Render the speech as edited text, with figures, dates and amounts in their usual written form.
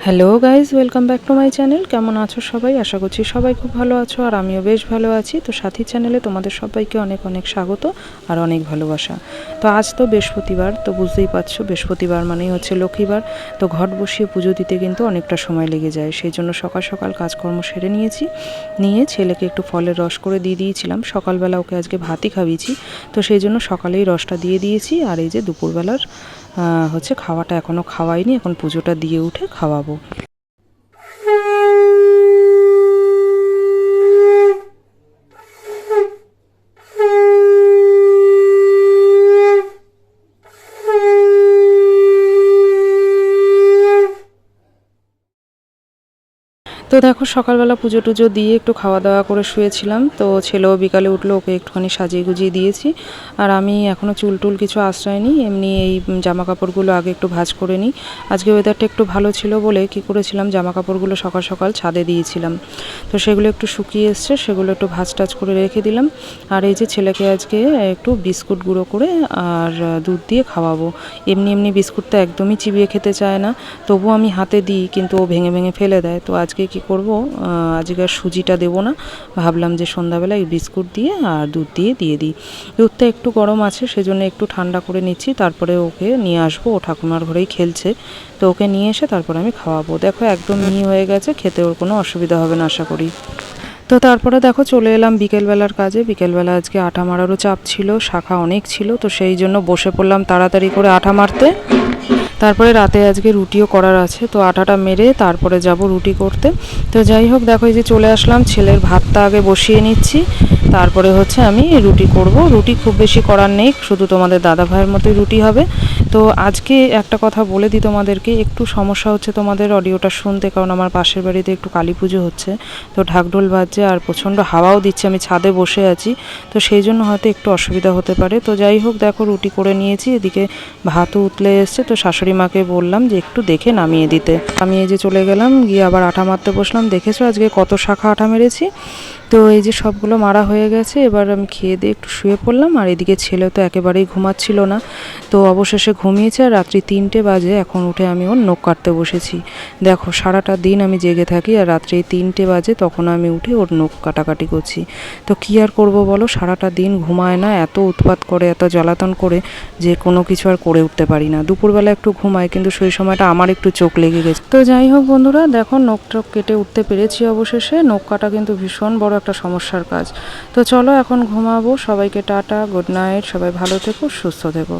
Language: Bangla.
Hello guys, welcome back to my channel. কেমন আছো সবাই? আশা করছি সবাই খুব ভালো আছো, আর আমিও বেশ ভালো আছি। তো সাথী চ্যানেলে তোমাদের সবাইকে অনেক অনেক স্বাগত আর অনেক ভালোবাসা। তো আজ তো বৃহস্পতিবার, তো বুঝতেই পারছো বৃহস্পতিবার মানেই হচ্ছে লক্ষ্মীবার। তো ঘট বসিয়ে পুজো দিতে কিন্তু অনেকটা সময় লেগে যায়, সেই জন্য সকাল সকাল কাজকর্ম সেরে নিয়ে ছেলেকে একটু ফলের রস করে দিয়ে দিয়েছিলাম। সকালবেলা ওকে আজকে ভাতই খাইয়েছি, তো সেই জন্য সকালেই রসটা দিয়ে দিয়েছি। আর এই যে দুপুরবেলার হচ্ছে খাওয়াটা এখনও খাওয়াইনি, এখন পুজোটা দিয়ে উঠে খাওয়াবো। তো দেখো সকালবেলা পুজো টুজো দিয়ে একটু খাওয়া দাওয়া করে শুয়েছিলাম। তো ছেলেও বিকালে উঠলো, ওকে একটুখানি সাজিয়ে গুজিয়ে দিয়েছি। আর আমি এখনও চুল টুল কিছু আশ্রয়নি, এমনি এই জামা কাপড়গুলো আগে একটু ভাঁজ করে নিই। আজকে ওয়েদারটা একটু ভালো ছিল বলে কি করেছিলাম, জামা কাপড়গুলো সকাল সকাল ছাদে দিয়েছিলাম। তো সেগুলো একটু শুকিয়ে এসছে, সেগুলো একটু ভাঁজ টাজ করে রেখে দিলাম। আর এই যে ছেলেকে আজকে একটু বিস্কুট গুঁড়ো করে আর দুধ দিয়ে খাওয়াবো। এমনি বিস্কুট তো একদমই চিবিয়ে খেতে চায় না, তবুও আমি হাতে দিই, কিন্তু ও ভেঙে ভেঙে ফেলে দেয়। তো আজকে কি করব, আজকে আর সুজিটা দেবো না, ভাবলাম যে সন্ধ্যাবেলা এই বিস্কুট দিয়ে আর দুধ দিয়ে দিই। দুধটা একটু গরম আছে, সেজন্য একটু ঠান্ডা করে নিচ্ছি, তারপরে ওকে নিয়ে আসবো। ও ঠাকুমার ঘরেই খেলছে, তো ওকে নিয়ে এসে তারপরে আমি খাওয়াবো। দেখো একদম মিহি হয়ে গেছে, খেতে ওর কোনো অসুবিধা হবে না আশা করি। তো তারপরে দেখো চলে এলাম বিকেলবেলার কাজে। বিকেলবেলা আজকে আটা মারারও চাপ ছিল, শাখা অনেক ছিল, তো সেই জন্য বসে পড়লাম তাড়াতাড়ি করে আটা মারতে। তারপরে রাতে আজকে রুটিও করার আছে, তো আটাটা মেরে তারপরে যাব রুটি করতে। তো যাই হোক, দেখো এই যে চলে আসলাম, ছেলের ভাতটা আগে বসিয়ে নিচ্ছি, তারপরে হচ্ছে আমি রুটি করব। রুটি খুব বেশি করার নেই, শুধু তোমাদের দাদা ভাইয়ের মতোই রুটি হবে। তো আজকে একটা কথা বলে দিই তোমাদেরকে, একটু সমস্যা হচ্ছে তোমাদের অডিওটা শুনতে, কারণ আমার পাশের বাড়িতে একটু কালী পুজো হচ্ছে, তো ঢাকঢোল বাজছে আর প্রচণ্ড হাওয়াও দিচ্ছে, আমি ছাদে বসে আছি, তো সেই জন্য হয়তো একটু অসুবিধা হতে পারে। তো যাই হোক, দেখো রুটি করে নিয়েছি, এদিকে ভাতও উতলে এসছে। তো শাশুড়ি মাকে বললাম যে একটু দেখে নামিয়ে দিতে। আমি এই যে চলে গেলাম, গিয়ে আবার আটা মারতে বসলাম। দেখেছো আজকে কত শাখা আটা মেরেছি। তো এই যে সবগুলো মারা হয়ে গেছে, এবার আমি খেয়ে দিয়ে একটু শুয়ে পড়লাম। আর এদিকে ছেলে তো একেবারেই ঘুমাচ্ছিল না, তো অবশেষে ঘুমিয়েছে। আর রাত্রি 3টে বাজে, এখন উঠে আমি ওর নখ কাটতে বসেছি। দেখো সারাটা দিন আমি জেগে থাকি, আর রাত্রি 3টে বাজে তখন আমি উঠে ওর নখ কাটাকাটি করছি। তো কী আর করবো বলো, সারাটা দিন ঘুমায় না, এত উৎপাত করে, এত জ্বালাতন করে যে কোনো কিছু আর করে উঠতে পারি না। দুপুরবেলা একটু ঘুমায়, কিন্তু সেই সময়টা আমার একটু চোখ লেগে গেছে। তো যাই হোক বন্ধুরা, দেখো নখ টখ কেটে উঠতে পেরেছি অবশেষে। নখ কাটা কিন্তু ভীষণ বড় একটা সমস্যার কাজ। তো চলো এখন ঘুমাবো। সবাইকে টাটা, গুড নাইট, সবাই ভালো থেকো, সুস্থ থেকো।